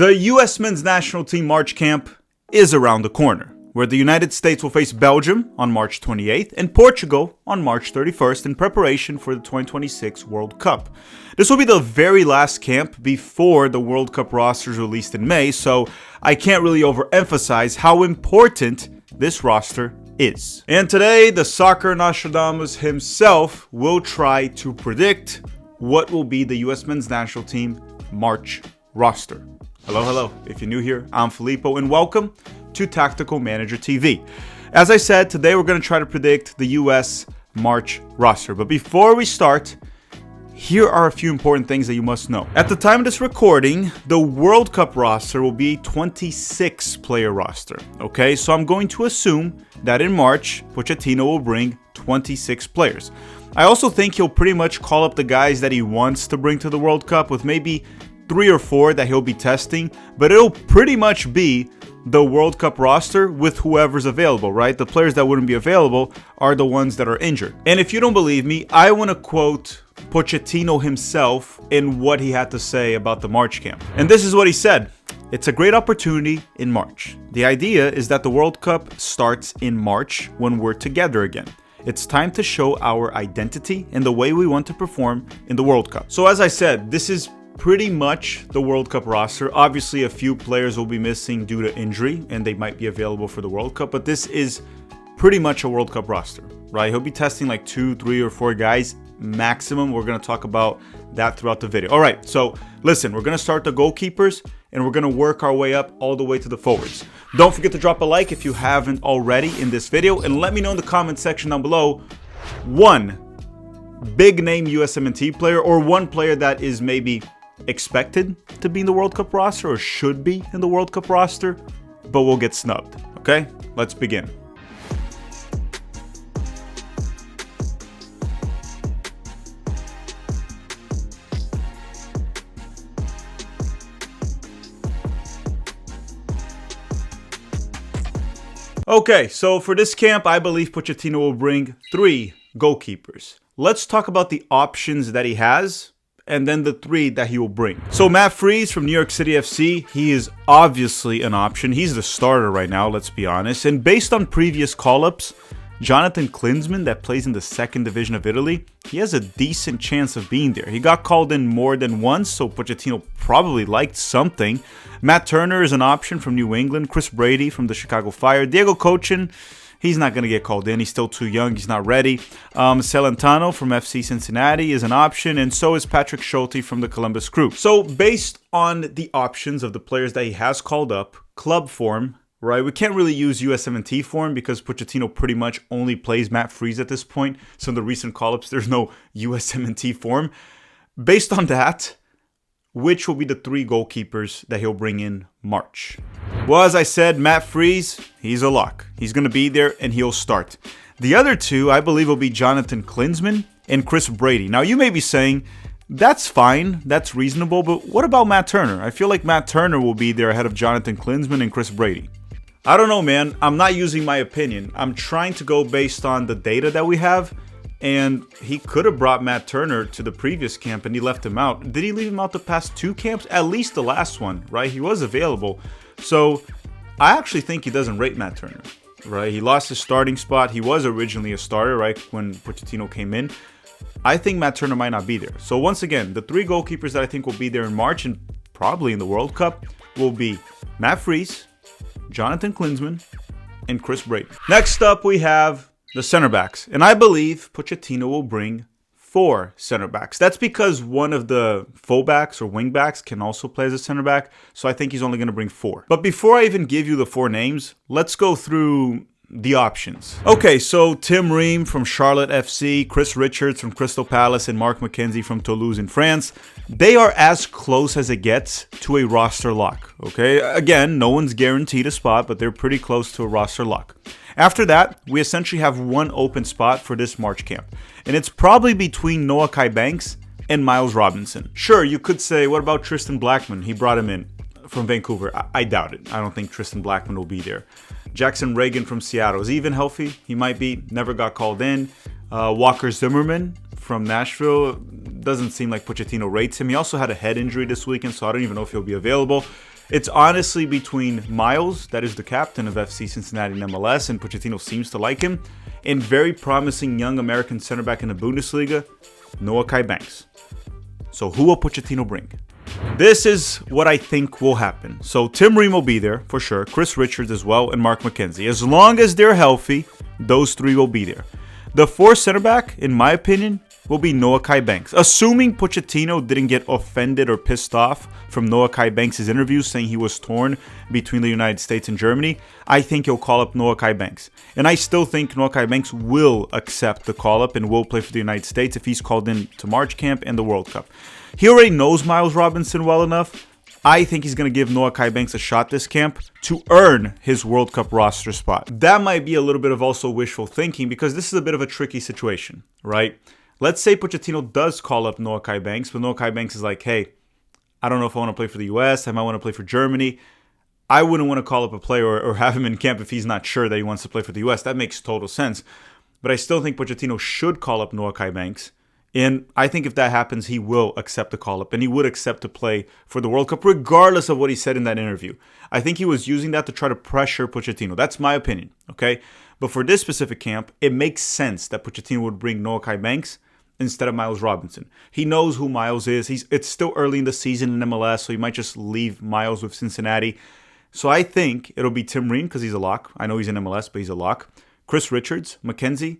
The US men's national team March camp is around the corner, where the United States will face Belgium on March 28th and Portugal on March 31st in preparation for the 2026 World Cup. This will be the very last camp before the World Cup roster is released in May, so I can't really overemphasize how important this roster is. And today, the soccer Nostradamus himself will try to predict what will be the US men's national team March roster. Hello. If you're new here, I'm Filippo, and welcome to Tactical Manager TV. As I said, today we're going to try to predict the US March roster. But before we start, here are a few important things that you must know. At the time of this recording, the World Cup roster will be a 26-player roster. Okay, so I'm going to assume that in March, Pochettino will bring 26 players. I also think he'll pretty much call up the guys that he wants to bring to the World Cup, with maybe 3 or 4 that he'll be testing, but it'll pretty much be the World Cup roster with whoever's available, right? The players that wouldn't be available are the ones that are injured. And if you don't believe me, I want to quote Pochettino himself in what he had to say about the March camp. And this is what he said: "It's a great opportunity in March. The idea is that the World Cup starts in March when we're together again. It's time to show our identity and the way we want to perform in the World Cup." So as I said, this is pretty much the World Cup roster. Obviously, a few players will be missing due to injury, and they might be available for the World Cup, but this is pretty much a World Cup roster, right? He'll be testing like 2, 3, or 4 guys maximum. We're going to talk about that throughout the video. All right, so listen, we're going to start the goalkeepers, and we're going to work our way up all the way to the forwards. Don't forget to drop a like if you haven't already in this video, and let me know in the comment section down below one big name USMNT player, or one player that is maybe expected to be in the World Cup roster or should be in the World Cup roster, but will get snubbed. Okay, let's begin. Okay, so for this camp, I believe Pochettino will bring 3 goalkeepers. Let's talk about the options that he has, and then the 3 that he will bring. So Matt Freese from New York City FC, he is obviously an option. He's the starter right now, let's be honest. And based on previous call-ups, Jonathan Klinsmann, that plays in the 2nd division of Italy, he has a decent chance of being there. He got called in more than once, so Pochettino probably liked something. Matt Turner is an option from New England. Chris Brady from the Chicago Fire. Diego Cochin, he's not going to get called in. He's still too young. He's not ready. Celentano from FC Cincinnati is an option, and so is Patrick Schulte from the Columbus Crew. So based on the options of the players that he has called up, club form, right? We can't really use USMNT form because Pochettino pretty much only plays Matt Freese at this point. So in the recent call-ups, there's no USMNT form. Based on that, which will be the 3 goalkeepers that he'll bring in March? Well, as I said, Matt Freese, he's a lock. He's going to be there and he'll start. The other 2, I believe, will be Jonathan Klinsmann and Chris Brady. Now, you may be saying, that's fine, that's reasonable, but what about Matt Turner? I feel like Matt Turner will be there ahead of Jonathan Klinsmann and Chris Brady. I don't know, man. I'm not using my opinion. I'm trying to go based on the data that we have. And he could have brought Matt Turner to the previous camp and he left him out. Did he leave him out the past 2 camps? At least the last one, right? He was available. So I actually think he doesn't rate Matt Turner, right? He lost his starting spot. He was originally a starter, right, when Pochettino came in. I think Matt Turner might not be there. So once again, the 3 goalkeepers that I think will be there in March and probably in the World Cup will be Matt Freese, Jonathan Klinsmann, and Chris Brady. Next up, we have the center backs. And I believe Pochettino will bring 4 center backs. That's because one of the fullbacks or wingbacks can also play as a center back. So I think he's only going to bring 4. But before I even give you the 4 names, let's go through the options. Okay, so Tim Ream from Charlotte FC, Chris Richards from Crystal Palace, and Mark McKenzie from Toulouse in France. They are as close as it gets to a roster lock, okay? Again, no one's guaranteed a spot, but they're pretty close to a roster lock. After that, we essentially have one open spot for this March camp, and it's probably between Noah Kai-Banks and Miles Robinson. Sure, you could say, what about Tristan Blackman? He brought him in from Vancouver. I doubt it. I don't think Tristan Blackman will be there. Jackson Reagan from Seattle. Is he even healthy? He might be. Never got called in. Walker Zimmerman from Nashville. Doesn't seem like Pochettino rates him. He also had a head injury this weekend, so I don't even know if he'll be available. It's honestly between Miles, that is the captain of FC Cincinnati and MLS, and Pochettino seems to like him, and very promising young American center back in the Bundesliga, Noah Kai Banks. So who will Pochettino bring? This is what I think will happen. So Tim Ream will be there for sure, Chris Richards as well, and Mark McKenzie. As long as they're healthy, those three will be there. The fourth center back, in my opinion, will be Noah Kai Banks. Assuming Pochettino didn't get offended or pissed off from Noah Kai Banks' interview saying he was torn between the United States and Germany, I think he'll call up Noah Kai Banks. And I still think Noah Kai Banks will accept the call-up and will play for the United States if he's called in to March camp and the World Cup. He already knows Miles Robinson well enough. I think he's going to give Noah Kai Banks a shot this camp to earn his World Cup roster spot. That might be a little bit of also wishful thinking because this is a bit of a tricky situation, right? Let's say Pochettino does call up Noah Kai Banks, but Noah Kai Banks is like, hey, I don't know if I want to play for the US. I might want to play for Germany. I wouldn't want to call up a player or have him in camp if he's not sure that he wants to play for the US. That makes total sense. But I still think Pochettino should call up Noah Kai Banks. And I think if that happens, he will accept the call-up. And he would accept to play for the World Cup, regardless of what he said in that interview. I think he was using that to try to pressure Pochettino. That's my opinion, okay? But for this specific camp, it makes sense that Pochettino would bring Noah Kai Banks instead of Miles Robinson. He knows who Miles is. It's still early in the season in MLS, so he might just leave Miles with Cincinnati. So I think it'll be Tim Ream, because he's a lock. I know he's in MLS, but he's a lock. Chris Richards, McKenzie,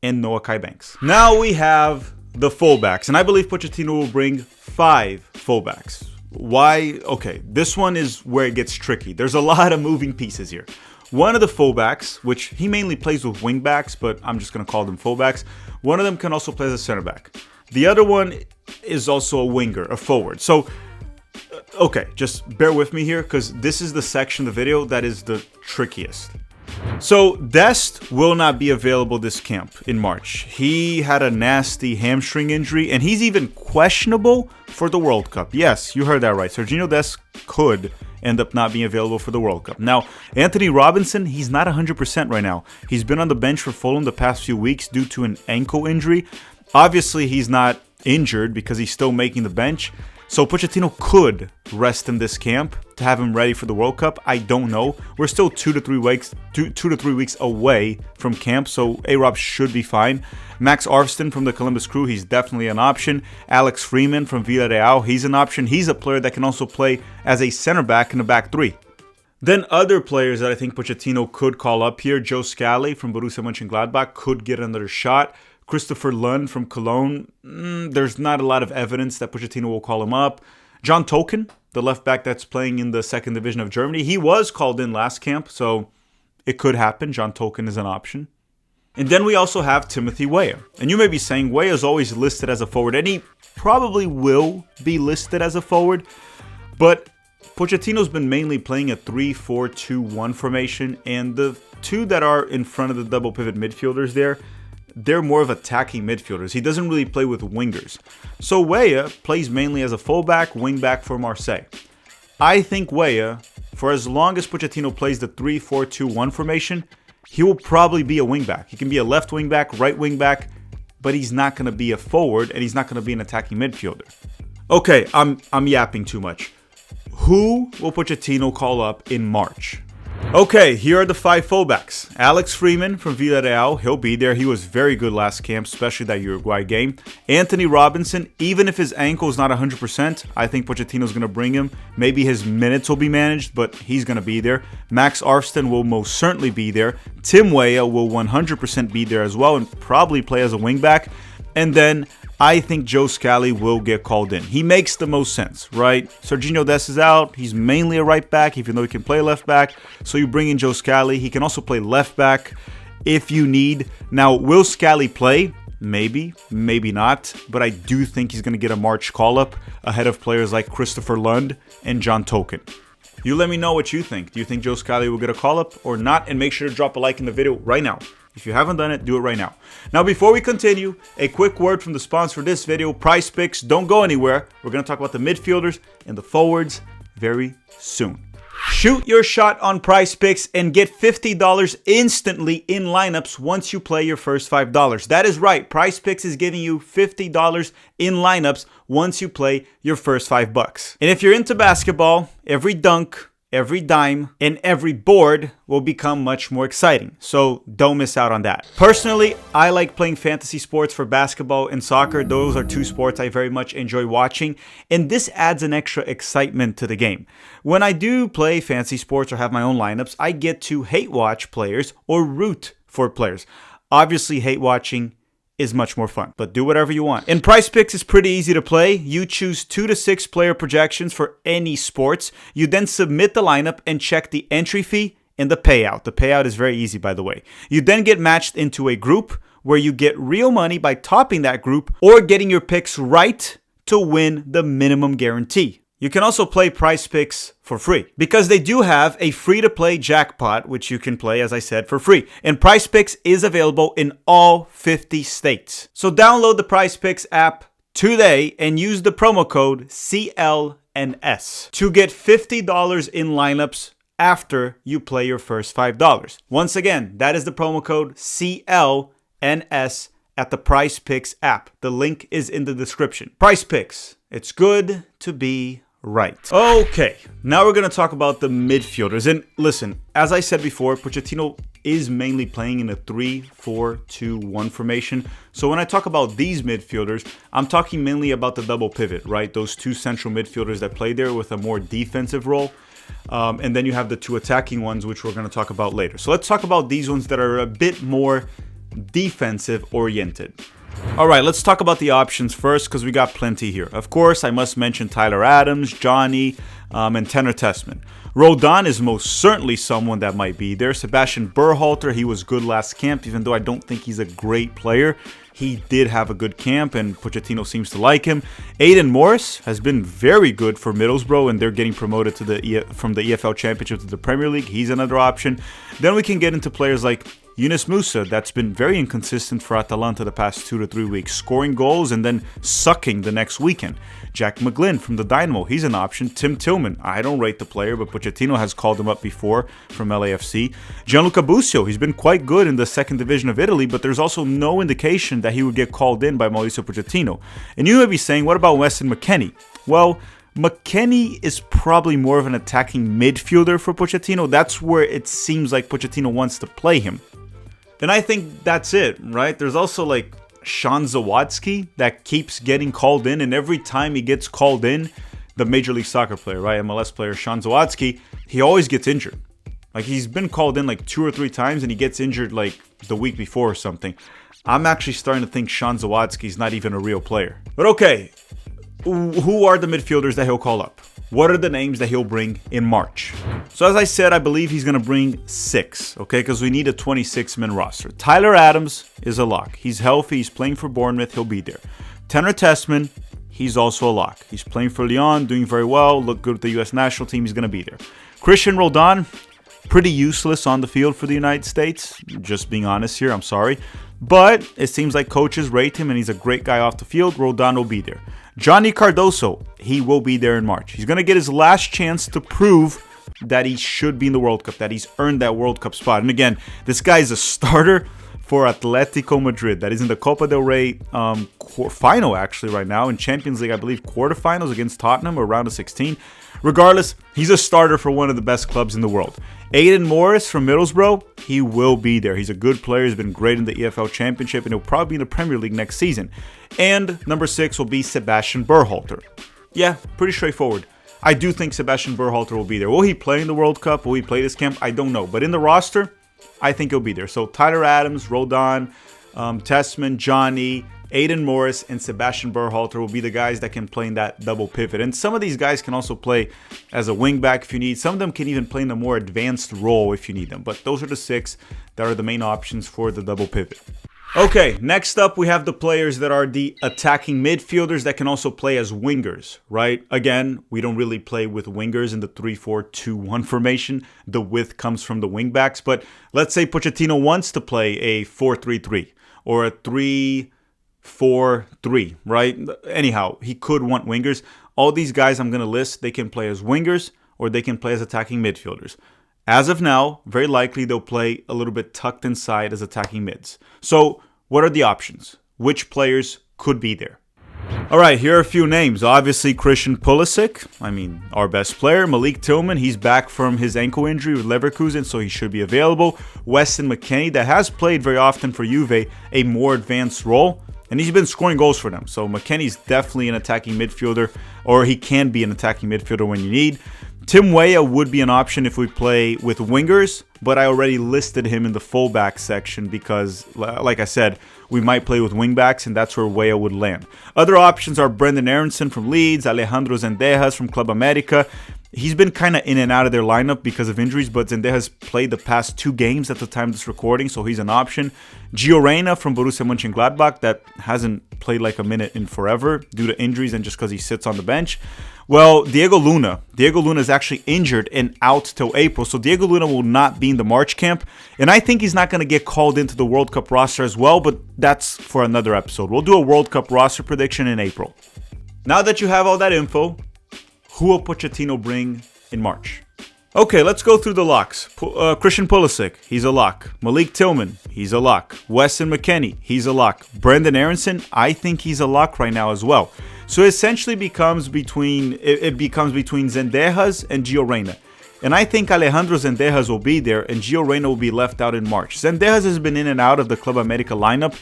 and Noah Kai Banks. Now we have the fullbacks, and I believe Pochettino will bring 5 fullbacks. Why? Okay, this one is where it gets tricky. There's a lot of moving pieces here. One of the fullbacks, which he mainly plays with wingbacks, but I'm just going to call them fullbacks. One of them can also play as a center back. The other one is also a winger, a forward. So, okay, just bear with me here because this is the section of the video that is the trickiest. So Dest will not be available this camp in March. He had a nasty hamstring injury, and he's even questionable for the World Cup. Yes, you heard that right. Serginho Dest could end up not being available for the World Cup. Now, Anthony Robinson, he's not 100% right now. He's been on the bench for Fulham the past few weeks due to an ankle injury. Obviously, he's not injured because he's still making the bench. So Pochettino could rest him this camp to have him ready for the World Cup. I don't know. We're still 2 to 3 weeks away from camp, so A-Rob should be fine. Max Arfston from the Columbus Crew, he's definitely an option. Alex Freeman from Villarreal, he's an option. He's a player that can also play as a center back in the back 3. Then other players that I think Pochettino could call up here, Joe Scally from Borussia Mönchengladbach could get another shot. Christopher Lund from Cologne, there's not a lot of evidence that Pochettino will call him up. John Token, the left back that's playing in the 2nd division of Germany, he was called in last camp, so it could happen. John Token is an option. And then we also have Timothy Weah. And you may be saying Weah is always listed as a forward, and he probably will be listed as a forward, but Pochettino's been mainly playing a 3-4-2-1 formation, and the two that are in front of the double pivot midfielders there, they're more of attacking midfielders. He doesn't really play with wingers. So Weah plays mainly as a fullback, wingback for Marseille. I think Weah, for as long as Pochettino plays the 3-4-2-1 formation, he will probably be a wingback. He can be a left wingback, right wingback, but he's not going to be a forward, and he's not going to be an attacking midfielder. Okay, I'm yapping too much. Who will Pochettino call up in March? Okay, here are the 5 fullbacks. Alex Freeman from Villarreal, he'll be there. He was very good last camp, especially that Uruguay game. Anthony Robinson, even if his ankle is not 100%, I think Pochettino's going to bring him. Maybe his minutes will be managed, but he's going to be there. Max Arfston will most certainly be there. Tim Weah will 100% be there as well and probably play as a wingback. And then I think Joe Scally will get called in. He makes the most sense, right? Serginho Dest is out. He's mainly a right back, even though he can play left back. So you bring in Joe Scally. He can also play left back if you need. Now, will Scally play? Maybe, maybe not. But I do think he's going to get a March call-up ahead of players like Christopher Lund and John Token. You let me know what you think. Do you think Joe Scally will get a call-up or not? And make sure to drop a like in the video right now. If you haven't done it, do it right now. Now, before we continue, a quick word from the sponsor for this video, Prize Picks. Don't go anywhere. We're going to talk about the midfielders and the forwards very soon. Shoot your shot on PrizePicks and get $50 instantly in lineups once you play your first $5. That is right. PrizePicks is giving you $50 in lineups once you play your first $5. And if you're into basketball, every dunk, every dime, and every board will become much more exciting. So don't miss out on that. Personally, I like playing fantasy sports for basketball and soccer. Those are two sports I very much enjoy watching, and this adds an extra excitement to the game. When I do play fantasy sports or have my own lineups, I get to hate watch players or root for players. Obviously, hate watching is much more fun, but do whatever you want. And PrizePicks is pretty easy to play. You choose 2 to 6 player projections for any sports. You then submit the lineup and check the entry fee and the payout. The payout is very easy, by the way. You then get matched into a group where you get real money by topping that group or getting your picks right to win the minimum guarantee. You can also play PrizePicks for free because they do have a free-to-play jackpot, which you can play, as I said, for free. And PrizePicks is available in all 50 states. So download the PrizePicks app today and use the promo code CLNS to get $50 in lineups after you play your first $5. Once again, that is the promo code CLNS at the PrizePicks app. The link is in the description. PrizePicks, it's good to be right. Okay, now we're going to talk about the midfielders. And listen, as I said before, Pochettino is mainly playing in a 3-4-2-1 formation. So when I talk about these midfielders, I'm talking mainly about the double pivot, right? Those two central midfielders that play there with a more defensive role. And then you have the two attacking ones, which we're going to talk about later. So let's talk about these ones that are a bit more defensive oriented. All right, let's talk about the options first because we got plenty here. Of course, I must mention Tyler Adams, Johnny, and Tanner Tessman. Roldan is most certainly someone that might be there. Sebastian Berhalter, he was good last camp, even though I don't think he's a great player. He did have a good camp, and Pochettino seems to like him. Aiden Morris has been very good for Middlesbrough, and they're getting promoted to from the EFL Championship to the Premier League. He's another option. Then we can get into players like Yunus Musa, that's been very inconsistent for Atalanta the past 2 to 3 weeks, scoring goals and then sucking the next weekend. Jack McGlynn from the Dynamo, he's an option. Tim Tillman, I don't rate the player, but Pochettino has called him up before from LAFC. Gianluca Busio, he's been quite good in the second division of Italy, but there's also no indication that he would get called in by Mauricio Pochettino. And you may be saying, what about Weston McKennie? Well, McKennie is probably more of an attacking midfielder for Pochettino. That's where it seems like Pochettino wants to play him. And I think that's it, right? There's also like Sean Zawadski that keeps getting called in, and every time he gets called in, the Major League Soccer player, right, MLS player Sean Zawadski, he always gets injured. Like he's been called in like 2 or 3 times and he gets injured like the week before or something. I'm actually starting to think Sean Zawadski's not even a real player. But okay, who are the midfielders that he'll call up? What are the names that he'll bring in March? So as I said, I believe he's going to bring 6, okay? Because we need a 26-man roster. Tyler Adams is a lock. He's healthy. He's playing for Bournemouth. He'll be there. Tanner Tessman, he's also a lock. He's playing for Lyon, doing very well. Look good with the U.S. national team. He's going to be there. Christian Roldan, pretty useless on the field for the United States. Just being honest here, I'm sorry. But it seems like coaches rate him and he's a great guy off the field. Roldan will be there. Johnny Cardoso, he will be there in March. He's going to get his last chance to prove that he should be in the World Cup, that he's earned that World Cup spot. And again, this guy is a starter for Atletico Madrid. That is in the Copa del Rey final actually right now. In Champions League, I believe quarterfinals against Tottenham or round of 16. Regardless, he's a starter for one of the best clubs in the world. Aiden Morris from Middlesbrough, he will be there. He's a good player. He's been great in the EFL Championship, and he'll probably be in the Premier League next season. And number 6 will be Sebastian Berhalter. Yeah, pretty straightforward. I do think Sebastian Berhalter will be there. Will he play in the World Cup? Will he play this camp? I don't know. But in the roster, I think he'll be there. So Tyler Adams, Roldan, Tessman, Johnny, Aiden Morris, and Sebastian Berhalter will be the guys that can play in that double pivot. And some of these guys can also play as a wingback if you need. Some of them can even play in a more advanced role if you need them. But those are the 6 that are the main options for the double pivot. Okay, next up we have the players that are the attacking midfielders that can also play as wingers, right? Again, we don't really play with wingers in the 3-4-2-1 formation. The width comes from the wingbacks. But let's say Pochettino wants to play a 4-3-3 or a 3-4-3, right? Anyhow, he could want wingers. All these guys I'm going to list, they can play as wingers or they can play as attacking midfielders. As of now, very likely they'll play a little bit tucked inside as attacking mids. So what are the options? Which players could be there? All right, here are a few names. Obviously, Christian Pulisic, our best player. Malik Tillman, he's back from his ankle injury with Leverkusen, so he should be available. Weston McKennie, that has played very often for Juve, a more advanced role, and he's been scoring goals for them. So McKennie's definitely an attacking midfielder, or he can be an attacking midfielder when you need. Tim Weah would be an option if we play with wingers, but I already listed him in the fullback section because, like I said, we might play with wingbacks, and that's where Weah would land. Other options are Brendan Aronson from Leeds, Alejandro Zendejas from Club America. He's been kind of in and out of their lineup because of injuries, but Zendejas played the past 2 games at the time of this recording, so he's an option. Gio Reyna from Borussia Mönchengladbach, that hasn't played like a minute in forever due to injuries and just because he sits on the bench. Well, Diego Luna is actually injured and out till April, so Diego Luna will not be in the March camp, and I think he's not going to get called into the World Cup roster as well, but that's for another episode. We'll do a World Cup roster prediction in April. Now that you have all that info, who will Pochettino bring in March? Okay, let's go through the locks. Christian Pulisic, he's a lock. Malik Tillman, he's a lock. Weston McKennie, he's a lock. Brendan Aronson, I think he's a lock right now as well. So it essentially becomes between Zendejas and Gio Reyna. And I think Alejandro Zendejas will be there and Gio Reyna will be left out in March. Zendejas has been in and out of the Club America lineup.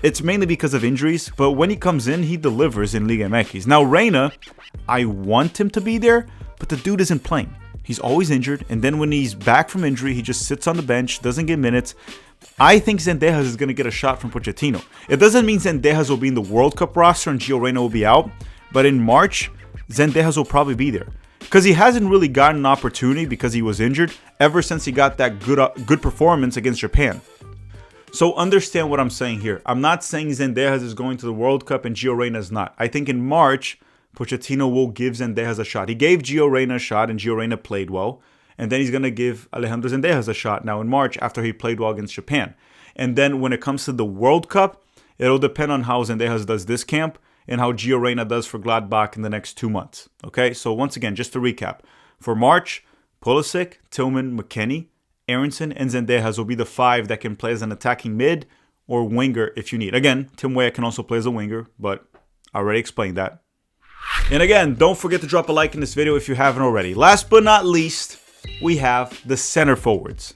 It's mainly because of injuries, but when he comes in, he delivers in Liga MX. Now Reyna, I want him to be there, but the dude isn't playing. He's always injured, and then when he's back from injury, he just sits on the bench, doesn't get minutes. I think Zendejas is going to get a shot from Pochettino. It doesn't mean Zendejas will be in the World Cup roster and Gio Reyna will be out, but in March, Zendejas will probably be there. Because he hasn't really gotten an opportunity because he was injured ever since he got that good performance against Japan. So understand what I'm saying here. I'm not saying Zendejas is going to the World Cup and Gio Reyna is not. I think in March, Pochettino will give Zendejas a shot. He gave Gio Reyna a shot and Gio Reyna played well. And then he's going to give Alejandro Zendejas a shot now in March after he played well against Japan. And then when it comes to the World Cup, it'll depend on how Zendejas does this camp and how Gio Reyna does for Gladbach in the next 2 months. Okay, so once again, just to recap. For March, Pulisic, Tillman, McKennie, Aronson, and Zendejas will be the 5 that can play as an attacking mid or winger if you need. Again, Tim Weah can also play as a winger, but I already explained that. And again, don't forget to drop a like in this video if you haven't already. Last but not least, we have the center forwards,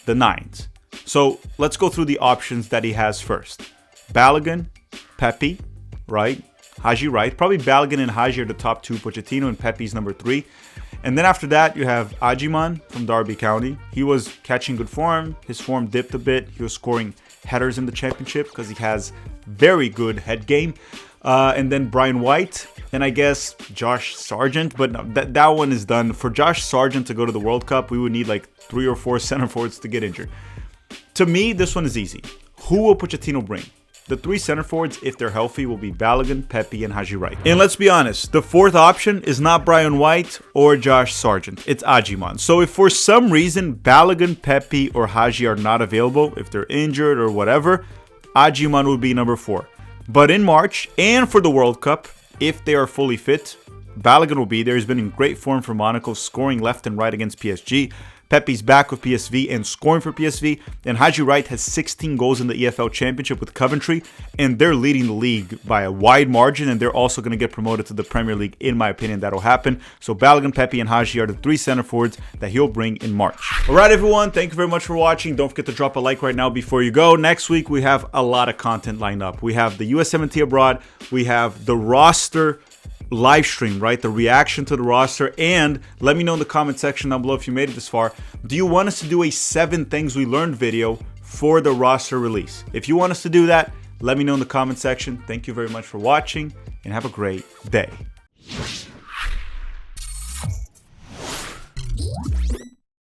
the 9s. So let's go through the options that he has first. Balogun, Pepe, right? Haji Wright. Probably Balogun and Haji are the top 2. Pochettino and Pepe's number 3. And then after that, you have Ajiman from Derby County. He was catching good form. His form dipped a bit. He was scoring headers in the championship because he has very good head game. And then Brian White. And I guess Josh Sargent. But no, that one is done. For Josh Sargent to go to the World Cup, we would need like 3 or 4 center forwards to get injured. To me, this one is easy. Who will Pochettino bring? The 3 center forwards, if they're healthy, will be Balogun, Pepe, and Haji Wright. And let's be honest, the 4th option is not Brian White or Josh Sargent. It's Ajiman. So if for some reason Balogun, Pepe, or Haji are not available, if they're injured or whatever, Ajiman would be number 4. But in March and for the World Cup, if they are fully fit, Balogun will be there. He's been in great form for Monaco, scoring left and right against PSG. Pepe's back with PSV and scoring for PSV. And Haji Wright has 16 goals in the EFL Championship with Coventry. And they're leading the league by a wide margin. And they're also going to get promoted to the Premier League. In my opinion, that'll happen. So Balogun, Pepe, and Haji are the 3 center forwards that he'll bring in March. All right, everyone. Thank you very much for watching. Don't forget to drop a like right now before you go. Next week, we have a lot of content lined up. We have the USMNT abroad. We have the roster live stream, right? The reaction to the roster. And let me know in the comment section down below if you made it this far. Do you want us to do a 7 things we learned video for the roster release? If you want us to do that, let me know in the comment section. Thank you very much for watching and have a great day.